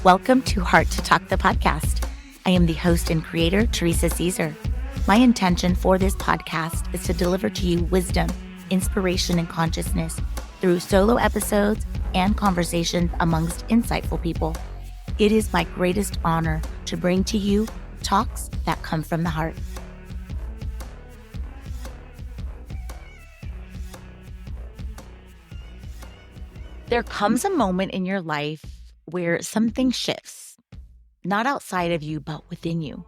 Welcome to Heart to Talk, the podcast. I am the host and creator, Theresa Caesar. My intention for this podcast is to deliver to you wisdom, inspiration, and consciousness through solo episodes and conversations amongst insightful people. It is my greatest honor to bring to you talks that come from the heart. There comes a moment in your life where something shifts, not outside of you, but within you.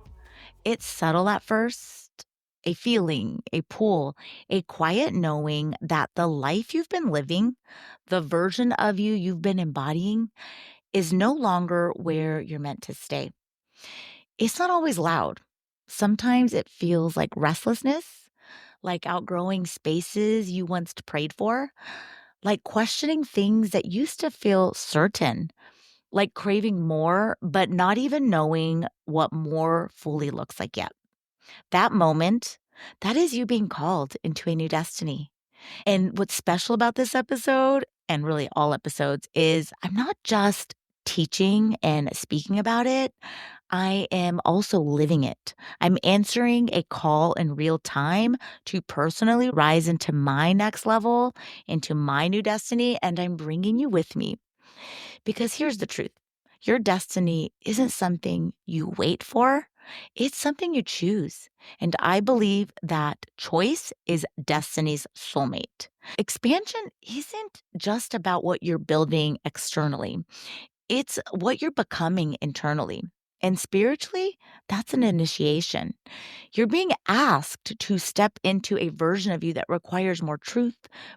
It's subtle at first, a feeling, a pull, a quiet knowing that the life you've been living, the version of you you've been embodying, is no longer where you're meant to stay. It's not always loud. Sometimes it feels like restlessness, like outgrowing spaces you once prayed for, like questioning things that used to feel certain, like craving more, but not even knowing what more fully looks like yet. That moment, that is you being called into a new destiny. And what's special about this episode, and really all episodes, is I'm not just teaching and speaking about it. I am also living it. I'm answering a call in real time to personally rise into my next level, into my new destiny, and I'm bringing you with me. Because here's the truth. Your destiny isn't something you wait for. It's something you choose. And I believe that choice is destiny's soulmate. Expansion isn't just about what you're building externally. It's what you're becoming internally. And spiritually, that's an initiation. You're being asked to step into a version of you that requires more truth,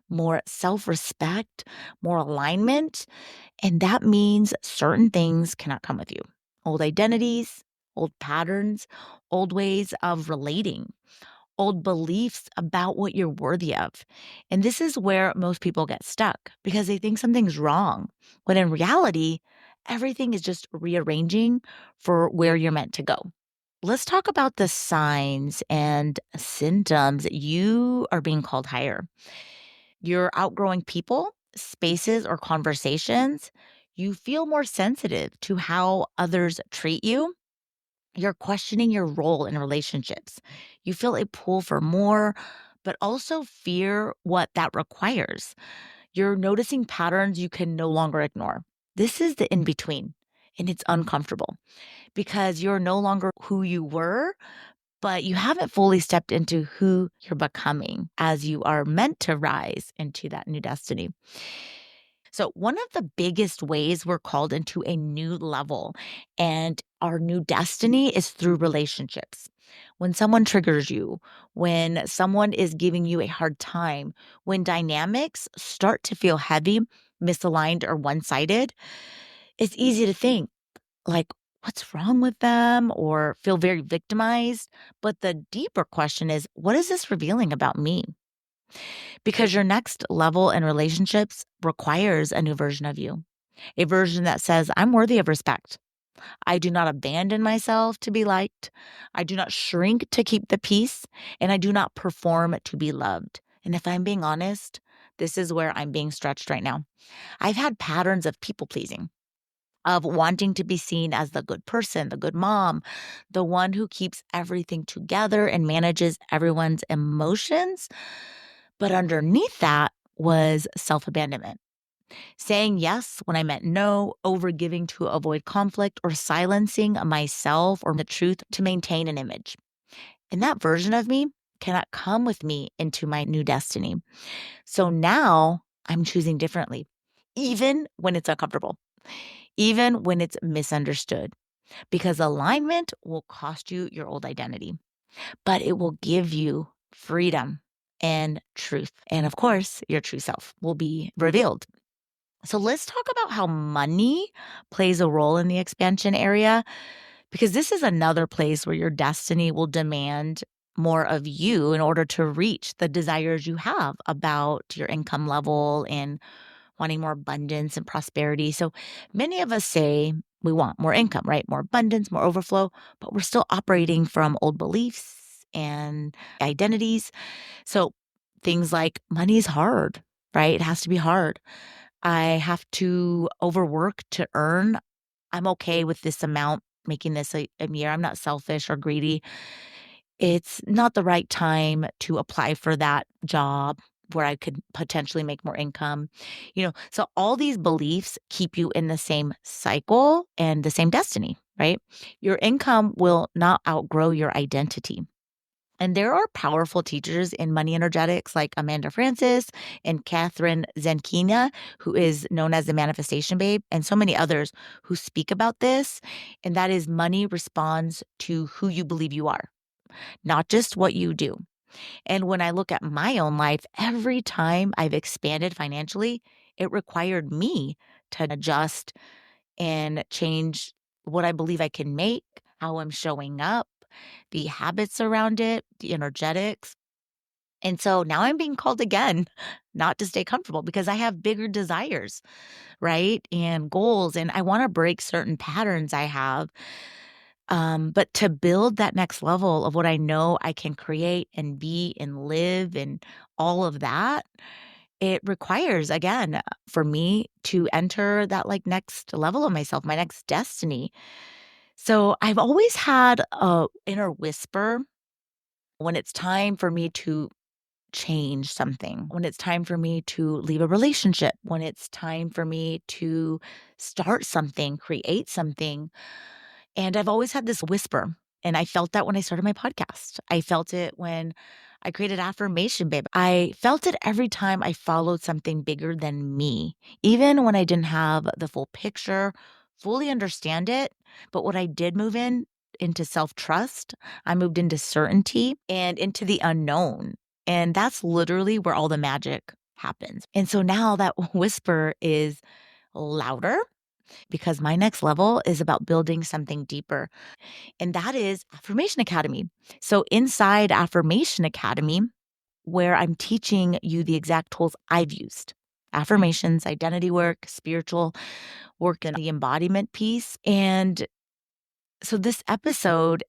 more self respect, more alignment. And that means certain things cannot come with you: old identities, old patterns, old ways of relating, old beliefs about what you're worthy of. And this is where most people get stuck because they think something's wrong. When in reality, everything is just rearranging for where you're meant to go. Let's talk about the signs and symptoms that you are being called higher. You're outgrowing people, spaces, or conversations. You feel more sensitive to how others treat you. You're questioning your role in relationships. You feel a pull for more, but also fear what that requires. You're noticing patterns you can no longer ignore. This is the in between, and it's uncomfortable because you're no longer who you were, but you haven't fully stepped into who you're becoming as you are meant to rise into that new destiny. So, one of the biggest ways we're called into a new level and our new destiny is through relationships. When someone triggers you, when someone is giving you a hard time, when dynamics start to feel heavy, misaligned, or one sided, it's easy to think, like, what's wrong with them, or feel very victimized. But the deeper question is, what is this revealing about me? Because your next level in relationships requires a new version of you, a version that says, I'm worthy of respect. I do not abandon myself to be liked. I do not shrink to keep the peace, and I do not perform to be loved. And if I'm being honest, this is where I'm being stretched right now. I've had patterns of people pleasing, of wanting to be seen as the good person, the good mom, the one who keeps everything together and manages everyone's emotions. But underneath that was self abandonment, saying yes when I meant no, overgiving to avoid conflict, or silencing myself or the truth to maintain an image. And that version of me cannot come with me into my new destiny. So now I'm choosing differently, even when it's uncomfortable, even when it's misunderstood, because alignment will cost you your old identity, but it will give you freedom and truth. And of course, your true self will be revealed. So let's talk about how money plays a role in the expansion area, because this is another place where your destiny will demand more of you in order to reach the desires you have about your income level and wanting more abundance and prosperity. So many of us say we want more income, right? More abundance, more overflow, but we're still operating from old beliefs and identities. So things like money is hard, right? It has to be hard. I have to overwork to earn. I'm okay with this amount, making this a year. I'm not selfish or greedy. It's not the right time to apply for that job where I could potentially make more income. So all these beliefs keep you in the same cycle and the same destiny, right? Your income will not outgrow your identity. And there are powerful teachers in money energetics like Amanda Francis and Catherine Zenkina, who is known as the Manifestation Babe, and so many others who speak about this. And that is money responds to who you believe you are, not just what you do. And when I look at my own life, every time I've expanded financially, it required me to adjust and change what I believe I can make, how I'm showing up, the habits around it, the energetics. And so now I'm being called again, not to stay comfortable because I have bigger desires, right? And goals. And I want to break certain patterns I have. But to build that next level of what I know I can create and be and live and all of that, it requires, again, for me to enter that like next level of myself, my next destiny. So I've always had a inner whisper when it's time for me to change something, when it's time for me to leave a relationship, when it's time for me to start something, create something. And I've always had this whisper. And I felt that when I started my podcast. I felt it when I created Affirmation Babe. I felt it every time I followed something bigger than me, even when I didn't have the full picture, fully understand it. But what I did move into self-trust, I moved into certainty and into the unknown. And that's literally where all the magic happens. And so now that whisper is louder because my next level is about building something deeper. And that is Affirmation Academy. So inside Affirmation Academy, where I'm teaching you the exact tools I've used. Affirmations, identity work, spiritual work, and the embodiment piece. And so this episode,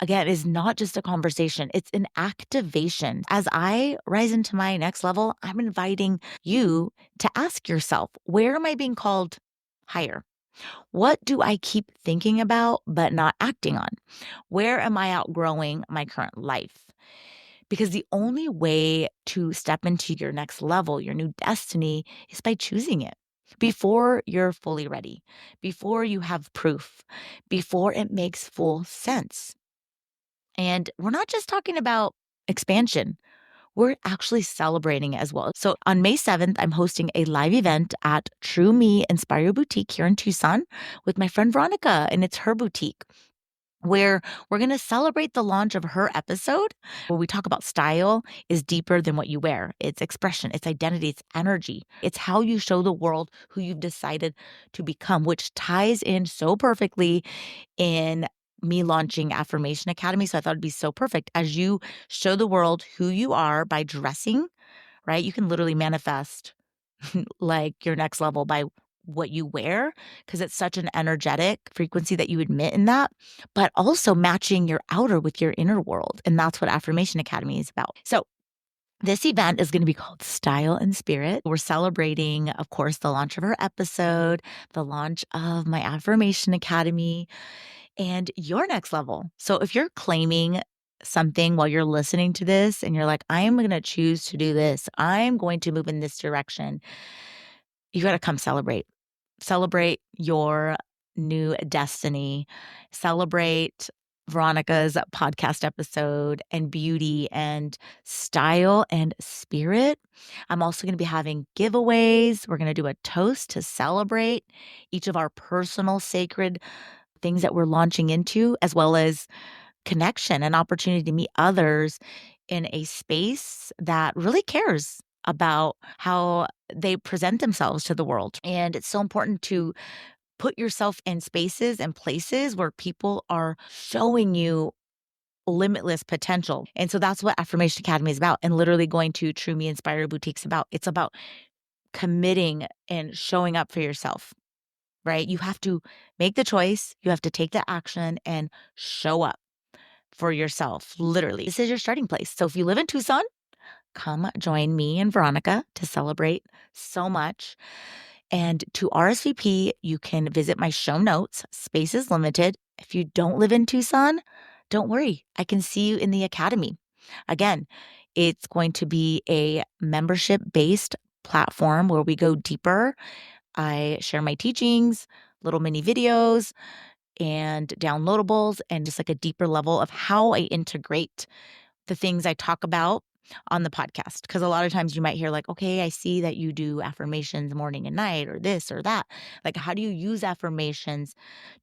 again, is not just a conversation, it's an activation. As I rise into my next level, I'm inviting you to ask yourself, where am I being called higher? What do I keep thinking about but not acting on? Where am I outgrowing my current life? Because the only way to step into your next level, your new destiny, is by choosing it before you're fully ready, before you have proof, before it makes full sense. And we're not just talking about expansion. We're actually celebrating it as well. So on May 7th, I'm hosting a live event at True Me Inspire Boutique here in Tucson with my friend Veronica, and it's her boutique where we're going to celebrate the launch of her episode where we talk about style is deeper than what you wear. It's expression, it's identity, it's energy. It's how you show the world who you've decided to become, which ties in so perfectly in me launching Affirmation Academy. So I thought it'd be so perfect as you show the world who you are by dressing, right? You can literally manifest like your next level by what you wear because it's such an energetic frequency that you emit in that, but also matching your outer with your inner world. And that's what Affirmation Academy is about. So this event is going to be called Style and Spirit. We're celebrating, of course, the launch of her episode, the launch of my Affirmation Academy, and your next level. So if you're claiming something while you're listening to this and you're like, I am going to choose to do this, I'm going to move in this direction, you got to come celebrate. Celebrate your new destiny. Celebrate Veronica's podcast episode and beauty and style and spirit. I'm also going to be having giveaways. We're going to do a toast to celebrate each of our personal sacred things that we're launching into, as well as connection and opportunity to meet others in a space that really cares about how they present themselves to the world. And it's so important to put yourself in spaces and places where people are showing you limitless potential. And so that's what Affirmation Academy is about. And literally going to True Me Inspire Boutiques about. It's about committing and showing up for yourself, right? You have to make the choice, you have to take the action and show up for yourself. Literally, this is your starting place. So if you live in Tucson, come join me and Veronica to celebrate so much. And to RSVP, you can visit my show notes. Space is limited. If you don't live in Tucson, don't worry. I can see you in the academy. Again, it's going to be a membership-based platform where we go deeper. I share my teachings, little mini videos, and downloadables, and just like a deeper level of how I integrate the things I talk about on the podcast. Because a lot of times you might hear, like, okay, I see that you do affirmations morning and night, or this or that. Like, how do you use affirmations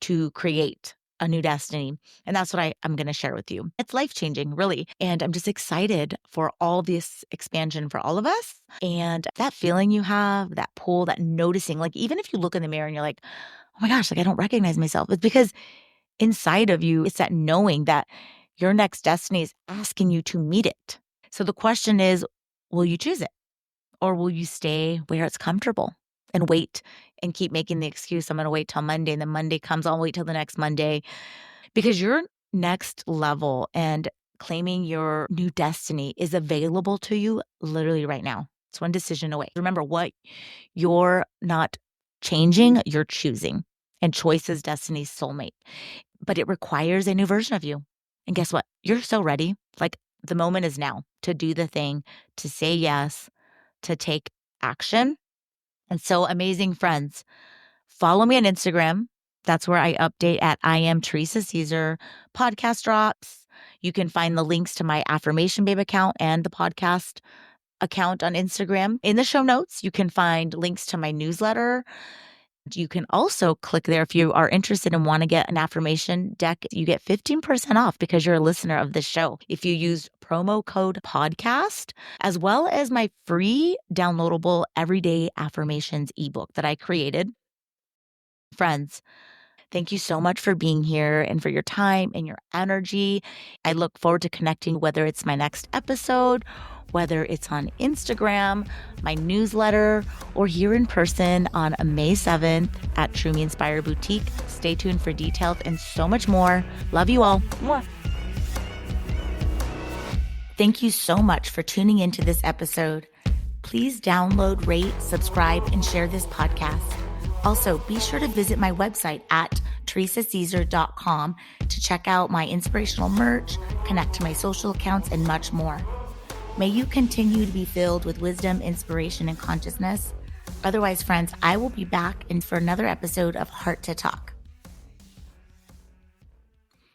to create a new destiny? And that's what I'm going to share with you. It's life changing, really. And I'm just excited for all this expansion for all of us. And that feeling you have, that pull, that noticing, like, even if you look in the mirror and you're like, oh my gosh, like, I don't recognize myself, it's because inside of you, it's that knowing that your next destiny is asking you to meet it. So the question is, will you choose it? Or will you stay where it's comfortable and wait and keep making the excuse, I'm going to wait till Monday, and then Monday comes, I'll wait till the next Monday? Because your next level and claiming your new destiny is available to you literally right now. It's one decision away. Remember, what you're not changing, you're choosing. And choice is destiny's soulmate. But it requires a new version of you. And guess what? You're so ready. Like, the moment is now to do the thing, to say yes, to take action. And so, amazing friends, follow me on Instagram. That's where I update at I am Theresa Caesar. Podcast drops. You can find the links to my Affirmation Babe account and the podcast account on Instagram. In the show notes, you can find links to my newsletter. You can also click there if you are interested and want to get an affirmation deck. You get 15% off because you're a listener of this show if you use promo code podcast, as well as my free downloadable everyday affirmations ebook that I created. Friends, thank you so much for being here and for your time and your energy. I look forward to connecting, whether it's my next episode, whether it's on Instagram, my newsletter, or here in person on May 7th at True Me Inspire Boutique. Stay tuned for details and so much more. Love you all. Mwah. Thank you so much for tuning into this episode. Please download, rate, subscribe, and share this podcast. Also, be sure to visit my website at theresacaesar.com to check out my inspirational merch, connect to my social accounts, and much more. May you continue to be filled with wisdom, inspiration, and consciousness. Otherwise, friends, I will be back for another episode of Heart to Talk.